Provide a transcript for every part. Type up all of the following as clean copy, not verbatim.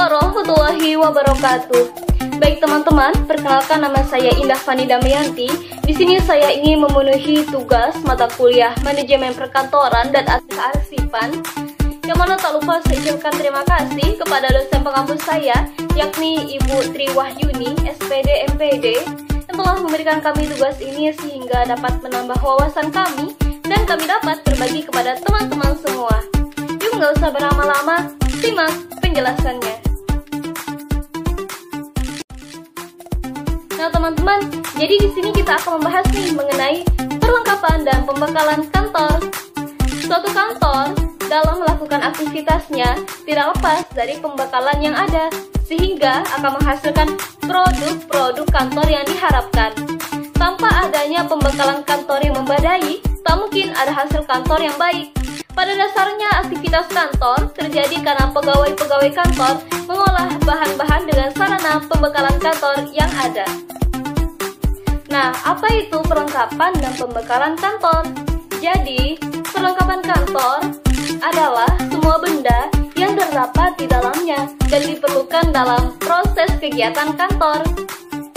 warahmatullahi wabarakatuh. Baik teman-teman, perkenalkan nama saya Indah Fani Damayanti. Di sini saya ingin memenuhi tugas mata kuliah Manajemen Perkantoran dan Kearsipan. Yang mana tak lupa saya ucapkan terima kasih kepada dosen pengampus saya, yakni Ibu Tri Wahyuni, SPD MPD, yang telah memberikan kami tugas ini sehingga dapat menambah wawasan kami dan kami dapat berbagi kepada teman-teman semua. Yuk nggak usah berlama-lama, simak penjelasannya. Nah teman-teman, jadi di sini kita akan membahas nih mengenai perlengkapan dan pembekalan kantor. Suatu kantor dalam melakukan aktivitasnya tidak lepas dari pembekalan yang ada, sehingga akan menghasilkan produk-produk kantor yang diharapkan. Tanpa adanya pembekalan kantor yang memadai, tak mungkin ada hasil kantor yang baik. Pada dasarnya aktivitas kantor terjadi karena pegawai-pegawai kantor mengolah bahan-bahan dengan sarana pembekalan kantor yang ada. Nah, apa itu perlengkapan dan pembekalan kantor? Jadi, perlengkapan kantor adalah semua benda yang terdapat di dalamnya dan diperlukan dalam proses kegiatan kantor.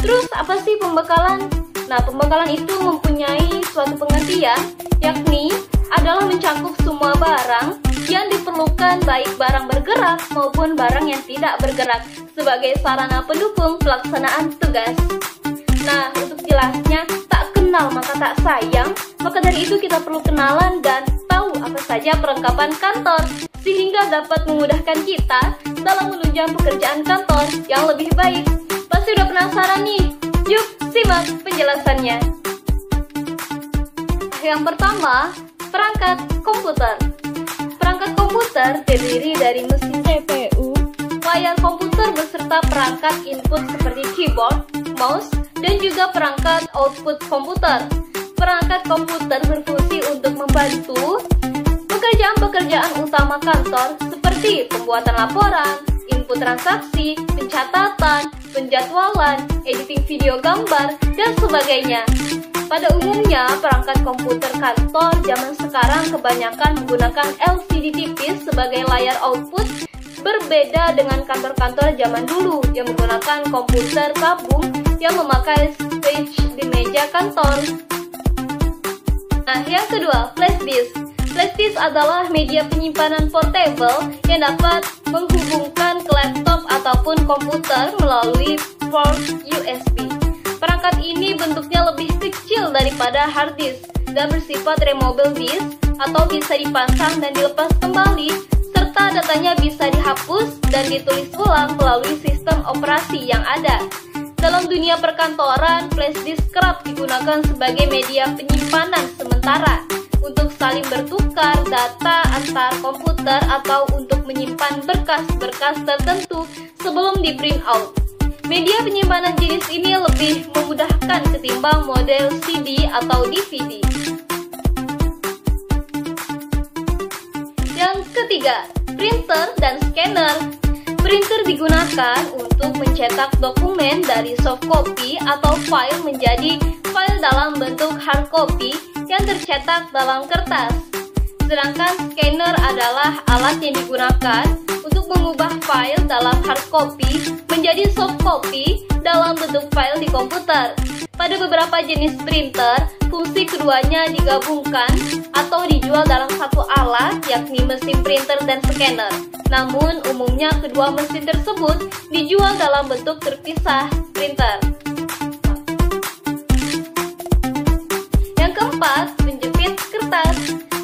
Terus, apa sih pembekalan? Nah, pembekalan itu mempunyai suatu pengertian, yakni adalah mencakup semua barang yang diperlukan, baik barang bergerak maupun barang yang tidak bergerak, sebagai sarana pendukung pelaksanaan tugas. Nah, untuk jelasnya, tak kenal maka tak sayang, maka dari itu kita perlu kenalan dan tahu apa saja perlengkapan kantor, sehingga dapat memudahkan kita dalam menunjang pekerjaan kantor yang lebih baik. Pasti udah penasaran nih? Yuk, simak penjelasannya. Yang pertama, perangkat komputer. Perangkat komputer terdiri dari mesin CPU, layar komputer beserta perangkat input seperti keyboard, mouse, dan juga perangkat output komputer. Perangkat komputer berfungsi untuk membantu pekerjaan-pekerjaan utama kantor seperti pembuatan laporan, input transaksi, pencatatan, penjadwalan, editing video gambar, dan sebagainya. Pada umumnya, perangkat komputer kantor zaman sekarang kebanyakan menggunakan LCD tipis sebagai layar output, berbeda dengan kantor-kantor zaman dulu yang menggunakan komputer tabung yang memakai stage di meja kantor. Nah, yang kedua, flash disk. Flash disk adalah media penyimpanan portable yang dapat menghubungkan ke laptop ataupun komputer melalui port USB. Perangkat ini bentuknya lebih kecil daripada hard disk dan bersifat removable disk atau bisa dipasang dan dilepas kembali, serta datanya bisa dihapus dan ditulis ulang melalui sistem operasi yang ada. Dalam dunia perkantoran, flash disk kerap digunakan sebagai media penyimpanan sementara untuk saling bertukar data antar komputer atau untuk menyimpan berkas-berkas tertentu sebelum di print out. Media penyimpanan jenis ini lebih memudahkan ketimbang model CD atau DVD. Yang ketiga, printer dan scanner. Printer digunakan untuk mencetak dokumen dari soft copy atau file menjadi file dalam bentuk hard copy yang tercetak dalam kertas. Sedangkan scanner adalah alat yang digunakan untuk mengubah file dalam hard copy menjadi soft copy dalam bentuk file di komputer. Pada beberapa jenis printer, fungsi keduanya digabungkan atau dijual dalam satu alat, yakni mesin printer dan scanner. Namun, umumnya kedua mesin tersebut dijual dalam bentuk terpisah printer. Yang keempat, penjepit kertas.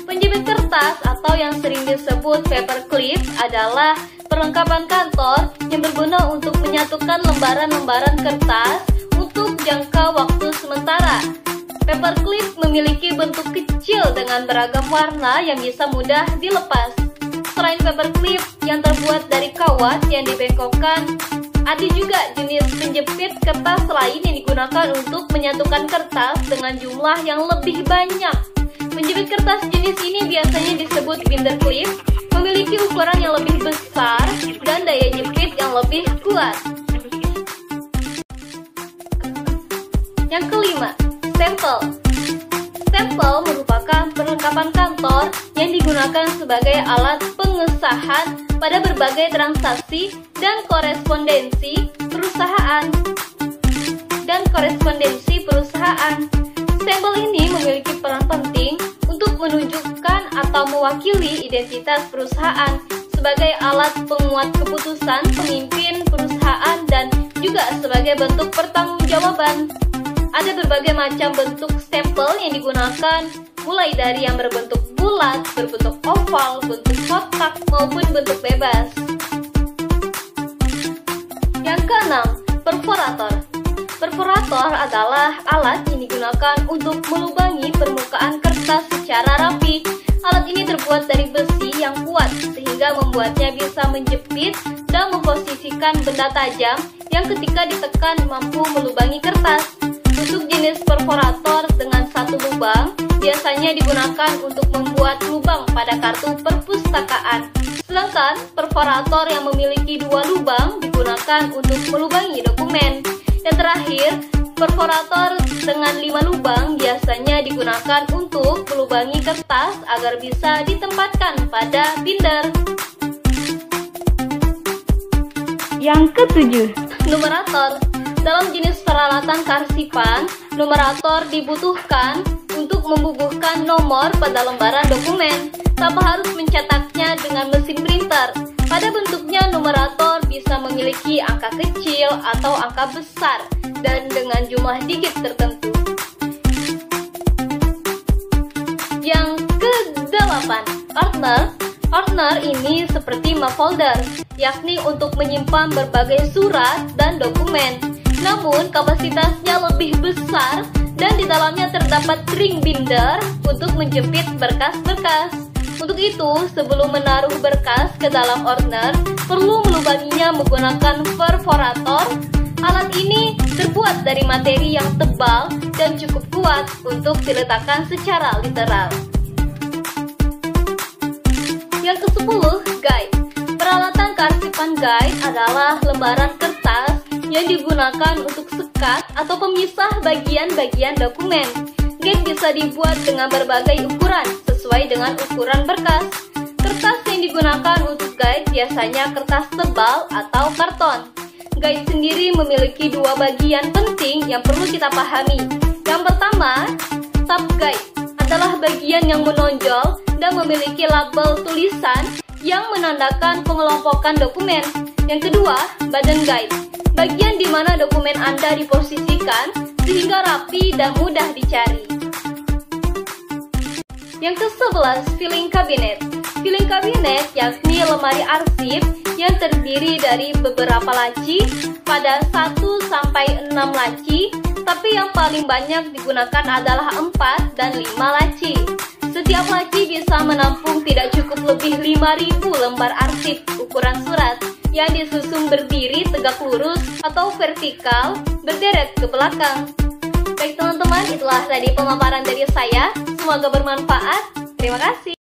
Penjepit kertas atau yang sering disebut paperclip adalah perlengkapan kantor yang berguna untuk menyatukan lembaran-lembaran kertas untuk jangka waktu sementara. Paperclip memiliki bentuk kecil dengan beragam warna yang bisa mudah dilepas. Selain paperclip yang terbuat dari kawat yang dibengkokkan, ada juga jenis penjepit kertas lain yang digunakan untuk menyatukan kertas dengan jumlah yang lebih banyak. Penjepit kertas jenis ini biasanya disebut binder clip, memiliki ukuran yang lebih besar dan daya jepit yang lebih kuat. Yang kelima, stempel. Stempel merupakan perlengkapan kantor yang digunakan sebagai alat pengesahan pada berbagai transaksi dan korespondensi perusahaan. Stempel ini memiliki peran penting untuk menunjukkan atau mewakili identitas perusahaan sebagai alat penguat keputusan pemimpin perusahaan dan juga sebagai bentuk pertanggungjawaban. Ada berbagai macam bentuk stempel yang digunakan, mulai dari yang berbentuk bulat, berbentuk oval, bentuk kotak, maupun bentuk bebas. Yang keenam, perforator. Perforator adalah alat yang digunakan untuk melubangi permukaan kertas secara rapi. Alat ini terbuat dari besi yang kuat sehingga membuatnya bisa menjepit dan memposisikan benda tajam yang ketika ditekan mampu melubangi kertas. Untuk jenis perforator dengan satu lubang biasanya digunakan untuk membuat lubang pada kartu perpustakaan. Sedangkan perforator yang memiliki dua lubang digunakan untuk melubangi dokumen. Yang terakhir, perforator dengan 5 lubang biasanya digunakan untuk melubangi kertas agar bisa ditempatkan pada binder. Yang ketujuh, numerator. Dalam jenis peralatan kearsipan, numerator dibutuhkan untuk membubuhkan nomor pada lembaran dokumen tanpa harus mencetaknya dengan mesin printer. Pada bentuknya, numerator bisa memiliki angka kecil atau angka besar dan dengan jumlah digit tertentu. Yang ke-8, ordner. Ordner ini seperti map folder, yakni untuk menyimpan berbagai surat dan dokumen. Namun, kapasitasnya lebih besar dan di dalamnya terdapat ring binder untuk menjepit berkas-berkas. Untuk itu, sebelum menaruh berkas ke dalam ordner, perlu melubanginya menggunakan perforator. Alat ini terbuat dari materi yang tebal dan cukup kuat untuk diletakkan secara literal. Yang ke-10, guide. Peralatan kearsipan guide adalah lembaran kertas yang digunakan untuk sekat atau pemisah bagian-bagian dokumen. Guide bisa dibuat dengan berbagai ukuran sesuai dengan ukuran berkas. Kertas yang digunakan untuk guide biasanya kertas tebal atau karton. Guide sendiri memiliki dua bagian penting yang perlu kita pahami. Yang pertama, tab guide adalah bagian yang menonjol dan memiliki label tulisan yang menandakan pengelompokan dokumen. Yang kedua, badan guide, bagian di mana dokumen Anda diposisikan sehingga rapi dan mudah dicari. Yang ke-11, filing cabinet. Filing cabinet yakni lemari arsip yang terdiri dari beberapa laci pada 1-6 laci, tapi yang paling banyak digunakan adalah 4 dan 5 laci. Setiap laci bisa menampung tidak cukup lebih 5.000 lembar arsip ukuran surat yang disusun berdiri tegak lurus atau vertikal berderet ke belakang. Baik teman-teman, itulah tadi pemaparan dari saya. Semoga bermanfaat. Terima kasih.